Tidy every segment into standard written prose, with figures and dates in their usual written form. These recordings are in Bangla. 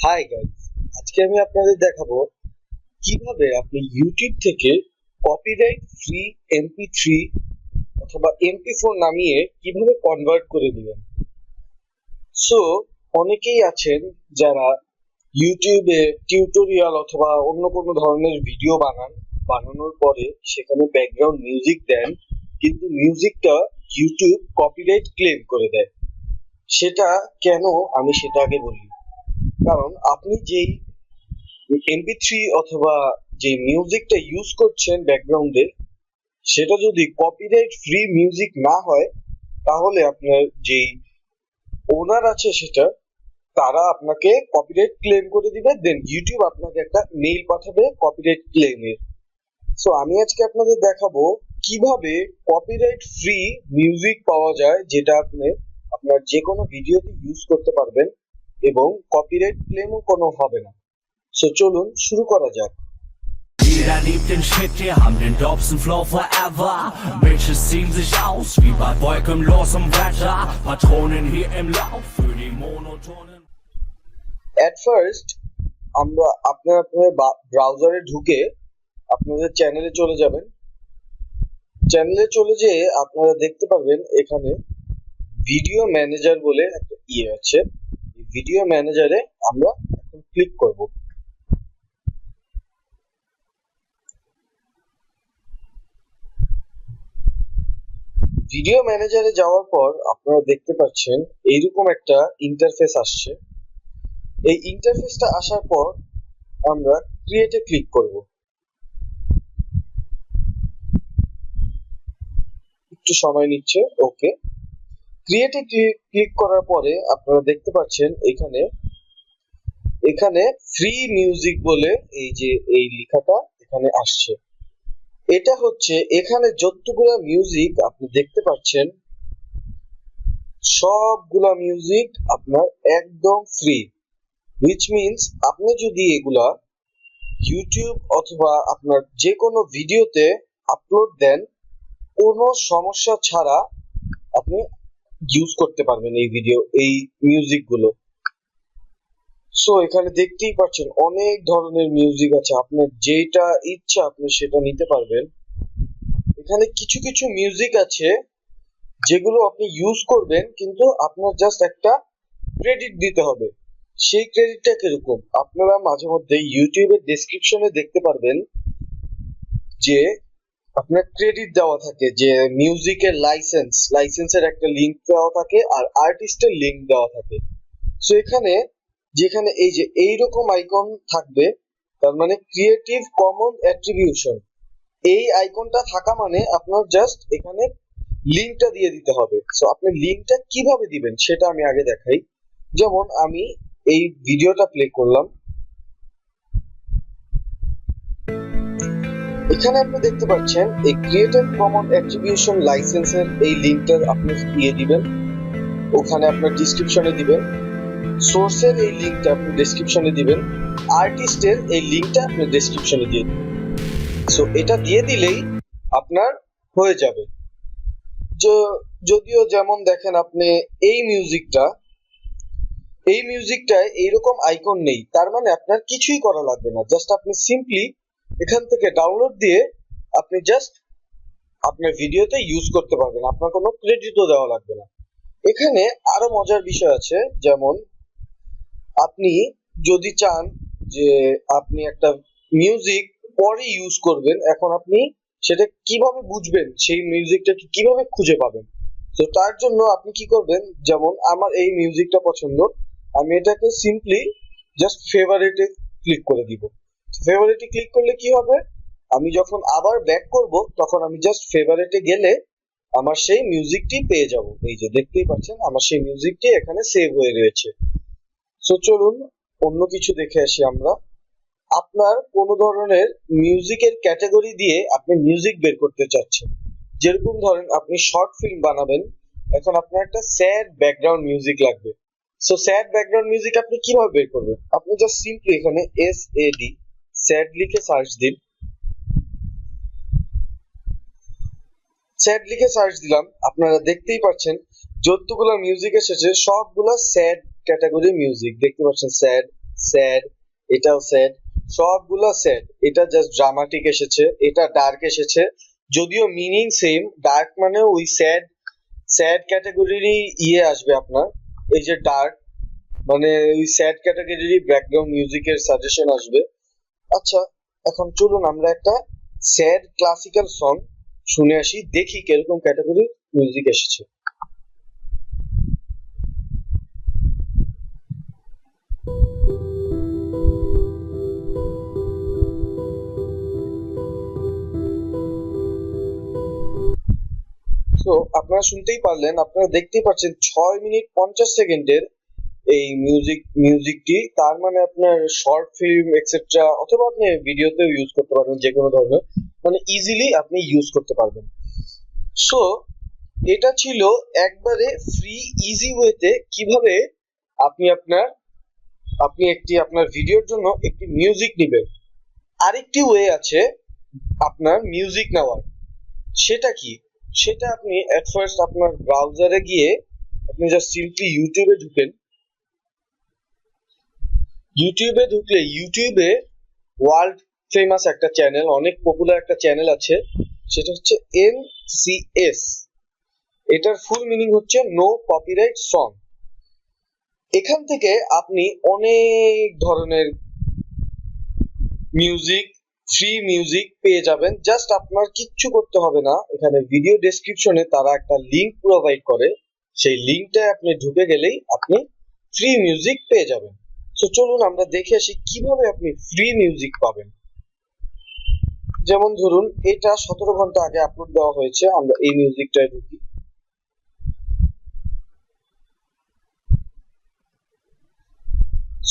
হাই গাইস, আজকে আমি আপনাদের দেখাবো কিভাবে আপনি ইউটিউব থেকে কপিরাইট ফ্রি এমপি3 অথবা এমপি4 নামিয়ে কিভাবে কনভার্ট করে দিবেন। সো অনেকেই আছেন যারা ইউটিউবে টিউটোরিয়াল অথবা অন্য কোনো ধরনের ভিডিও বানানোর পরে সেখানে ব্যাকগ্রাউন্ড মিউজিক দেন, কিন্তু মিউজিকটা ইউটিউব কপিরাইট ক্লেম করে দেয়। সেটা কেন, আমি সেটা আগে বলি। কারণ আপনি যেই এমপি3 অথবা যে মিউজিকটা ইউজ করছেন ব্যাকগ্রাউন্ডে, সেটা যদি কপিরাইট ফ্রি মিউজিক না হয়, তাহলে আপনার যেই ওনার আছে সেটা, তারা আপনাকে কপিরাইট ক্লেম করে দিবে। দেন ইউটিউব আপনাকে একটা মেইল পাঠাবে কপিরাইট ক্লেমের। সো আমি আজকে আপনাদের দেখাবো কিভাবে কপিরাইট ফ্রি মিউজিক পাওয়া যায়, যেটা আপনি আপনার যে কোনো ভিডিওতে ইউজ করতে পারবেন এবং কপিরাইট ক্লেমও কোনো হবে না। সো চলুন শুরু করা যাক। Jeder liebt den Shit, wir haben den Dobson Flow forever. Bitches ziehen sich aus, wie bei wolkenlosem Wetter. Patronen hier im Lauf für die monotonen. At first আমরা আপনার ব্রাউজারে ঢুকে আপনাদের চ্যানেলে চলে যাবেন। চ্যানেলে চলে যেয়ে আপনারা দেখতে পাবেন এখানে ভিডিও ম্যানেজার বলে একটা আছে। ভিডিও ম্যানেজারে আমরা এখন ক্লিক করব। ভিডিও ম্যানেজারে যাওয়ার পর আপনারা দেখতে পাচ্ছেন এইরকম একটা ইন্টারফেস আসছে। এই ইন্টারফেসটা আসার পর আমরা ক্রিয়েটে ক্লিক করব। একটু সময় নিচ্ছে। ওকে, ক্রিয়েটে ক্লিক করার পরে আপনারা দেখতে পাচ্ছেন এখানে এখানে ফ্রি মিউজিক বলে এই যে এই লেখাটা এখানে আসছে। এটা হচ্ছে এখানে যতগুলা মিউজিক আপনি দেখতে পাচ্ছেন, সবগুলা মিউজিক আপনার একদম ফ্রি। হুইচ মিনস আপনি যদি এগুলা ইউটিউব অথবা আপনার যে কোনো ভিডিওতে আপলোড দেন, কোনো সমস্যা ছাড়া আপনি ইউজ করতে পারবেন এই মিউজিক গুলো। সো এখানে দেখতেই পাচ্ছেন অনেক ধরনের মিউজিক আছে, আপনার যেটা ইচ্ছা আপনি সেটা নিতে পারবেন। এখানে কিছু কিছু মিউজিক আছে যেগুলো আপনি ইউজ করবেন, কিন্তু আপনার জাস্ট একটা ক্রেডিট দিতে হবে। সেই ক্রেডিটটা কিরকম, আপনারা মাঝে মধ্যে ইউটিউবের ডেসক্রিপশনে দেখতে পারবেন যে আপনার ক্রেডিট দেওয়া থাকে, যে মিউজিকের লাইসেন্সের একটা লিংক দেওয়া থাকে আর আর্টিস্টের লিংক দেওয়া থাকে। সো এখানে যেখানে এই যে এইরকম আইকন থাকবে, তার মানে ক্রিয়েটিভ কমন অ্যাট্রিবিউশন, এই আইকনটা থাকা মানে আপনার জাস্ট এখানে লিংকটা দিয়ে দিতে হবে। সো আপনি লিংকটা কিভাবে দিবেন সেটা আমি আগে দেখাই। যেমন আমি এই ভিডিওটা প্লে করলাম, এখানে আপনি দেখতে পাচ্ছেন এই ক্রিয়েটিভ কমন অ্যাট্রিবিউশন লাইসেন্সের এই লিংকটা আপনি দিয়ে দিবেন, ওখানে আপনার ডেসক্রিপশনে দিবেন। সোর্সের এই লিংকটা আপনি ডেসক্রিপশনে দিবেন, আর্টিস্টের এই লিংকটা আপনি ডেসক্রিপশনে দিয়ে দিবেন। সো এটা দিয়ে দিলেই আপনার হয়ে যাবে। যদিও যেমন দেখেন আপনি এই মিউজিকটায় এইরকম আইকন নেই, তার মানে আপনার কিছুই করা লাগবে না। জাস্ট আপনি সিম্পলি এখান থেকে ডাউনলোড দিয়ে আপনি জাস্ট আপনার ভিডিওতে ইউজ করতে পারবেন, আপনার কোনো ক্রেডিটও দেওয়া লাগবে না। এখানে আরো মজার বিষয় আছে, যেমন আপনি যদি চান যে আপনি একটা মিউজিক পরে ইউজ করবেন, এখন আপনি সেটা কিভাবে বুঝবেন, সেই মিউজিকটাকে কিভাবে খুঁজে পাবেন। তো তার জন্য আপনি কি করবেন, যেমন আমার এই মিউজিকটা পছন্দ, আমি এটাকে সিম্পলি জাস্ট ফেভারিটে ক্লিক করে দিব। ফেভারিটে ক্লিক করলে কি হবে, আমি যখন আবার ব্যাক করব তখন আমি জাস্ট ফেভারিটে গেলে আমার সেই মিউজিকটি পেয়ে যাব। এই যে দেখতেই পাচ্ছেন আমার সেই মিউজিকটি এখানে সেভ হয়ে রয়েছে। সো চলুন অন্য কিছু দেখে আসি আমরা। আপনার কোনো ধরনের মিউজিকের ক্যাটাগরি দিয়ে আপনি মিউজিক বের করতে চাচ্ছেন, যেরকম ধরেন আপনি শর্ট ফিল্ম বানাবেন, এখন আপনার একটা স্যাড ব্যাকগ্রাউন্ড মিউজিক লাগবে। সো স্যাড ব্যাকগ্রাউন্ড মিউজিক আপনি কিভাবে বের করবেন, আপনি জাস্ট সিম্পলি এখানে SAD স্যাড লিখে সার্চ দিন। স্যাড লিখে সার্চ দিলাম, আপনারা দেখতেই পাচ্ছেন যতগুলো মিউজিক এসেছে সবগুলো স্যাড ক্যাটাগরি মিউজিক। দেখতে পাচ্ছেন স্যাড, স্যাড, এটাও স্যাড, সবগুলো স্যাড। এটা জাস্ট ড্রামাটিক এসেছে, এটা ডার্ক এসেছে, যদিও মিনিং সেম। ডার্ক মানে ওই স্যাড স্যাড ক্যাটাগরিরই আসবে আপনার। এই যে ডার্ক মানে ওই স্যাড ক্যাটাগরিরই ব্যাকগ্রাউন্ড মিউজিকের সাজেশন আসবে। আচ্ছা, এখন চলুন আমরা একটা স্যাড ক্লাসিক্যাল সং শুনে আসি, দেখি কিরকম ক্যাটাগরির মিউজিক এসেছে। তো আপনারা শুনতেই পারলেন, আপনারা দেখতেই পাচ্ছেন 6 মিনিট 50 সেকেন্ডের এই মিউজিকটি। তার মানে আপনার শর্ট ফিল্ম এক্সেট্রা অথবা আপনি ভিডিওতেও ইউজ করতে পারবেন, যে কোনো ধরনের, মানে ইজিলি আপনি ইউজ করতে পারবেন। সো এটা ছিল একবারে ফ্রি ইজি ওয়েতে কিভাবে আপনি আপনার ভিডিওর জন্য একটি মিউজিক নেবেন। আরেকটি ওয়ে আছে আপনার মিউজিক নেওয়ার। সেটা কি? সেটা আপনি এট ফার্স্ট আপনার ব্রাউজারে গিয়ে আপনি জাস্ট সিম্পলি ইউটিউবে ঢুকেন। ইউটিউবে ঢুকলে ইউটিউবে ওয়ার্ল্ড ফেমাস একটা চ্যানেল, অনেক পপুলার একটা চ্যানেল আছে, সেটা হচ্ছে NCS। এটার ফুল মিনিং হচ্ছে নো কপিরাইট সং। এখান থেকে আপনি অনেক ধরনের মিউজিক, ফ্রি মিউজিক পেয়ে যাবেন। জাস্ট আপনার কিচ্ছু করতে হবে না, এখানে ভিডিও ডেসক্রিপশনে তারা একটা লিংক প্রোভাইড করে, সেই লিংকটায় আপনি ঢুকে গেলেই আপনি ফ্রি মিউজিক পেয়ে যাবেন। তো চলুন আমরা দেখে আসি কিভাবে আপনি ফ্রি মিউজিক পাবেন। যেমন ধরুন এটা 17 ঘন্টা আগে আপলোড দেওয়া হয়েছে, আমরা এই মিউজিকটায় ঢুকি।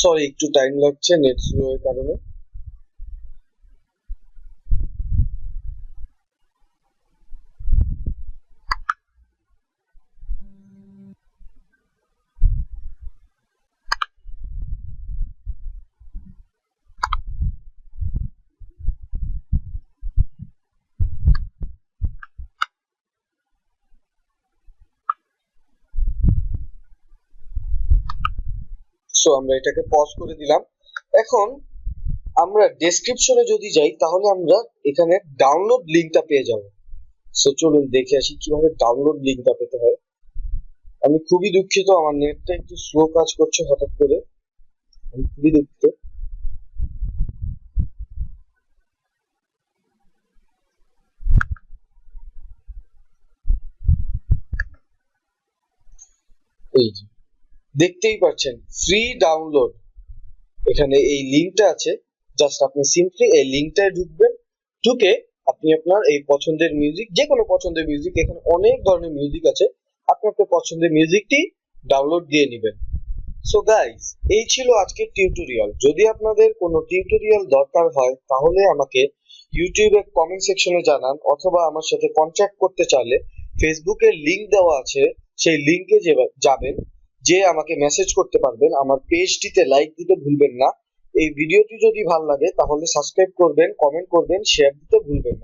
সরি, একটু টাইম লাগছে নেট স্লো এর কারণে। সো আমরা এটাকে পজ করে দিলাম। এখন আমরা ডেসক্রিপশনে যদি যাই তাহলে আমরা এখানে ডাউনলোড লিংকটা পেয়ে যাব। সো চলুন দেখে আসি কিভাবে ডাউনলোড লিংকটা পেতে হয়। আমি খুবই দুঃখিত, আমার নেটটা একটু স্লো কাজ করছে হঠাৎ করে, আমি খুবই দুঃখিত। এই যে দেখতেই পাচ্ছেন ফ্রি ডাউনলোড, এখানে এই লিংকটা আছে। জাস্ট আপনি সিম্পলি এই লিংকটায় ঢুকবেন, ঢুকে আপনি আপনার এই পছন্দের মিউজিক, যে কোনো পছন্দের মিউজিক, এখানে অনেক ধরনের মিউজিক আছে, আপনি আপনার পছন্দের মিউজিকটি ডাউনলোড দিয়ে নেবেন। সো গাইস, এই ছিল আজকের টিউটোরিয়াল। যদি আপনাদের কোনো টিউটোরিয়াল দরকার হয় তাহলে আমাকে ইউটিউবে কমেন্ট সেকশনে জানান, অথবা আমার সাথে কন্ট্যাক্ট করতে চাইলে ফেসবুকের লিংক দেওয়া আছে, সেই লিংকে যাবেন, যে আমাকে মেসেজ করতে পারবেন। আমার পেজটিতে লাইক দিতে ভুলবেন না। এই ভিডিওটি যদি ভালো লাগে তাহলে সাবস্ক্রাইব করবেন, কমেন্ট করবেন, শেয়ার দিতে ভুলবেন না।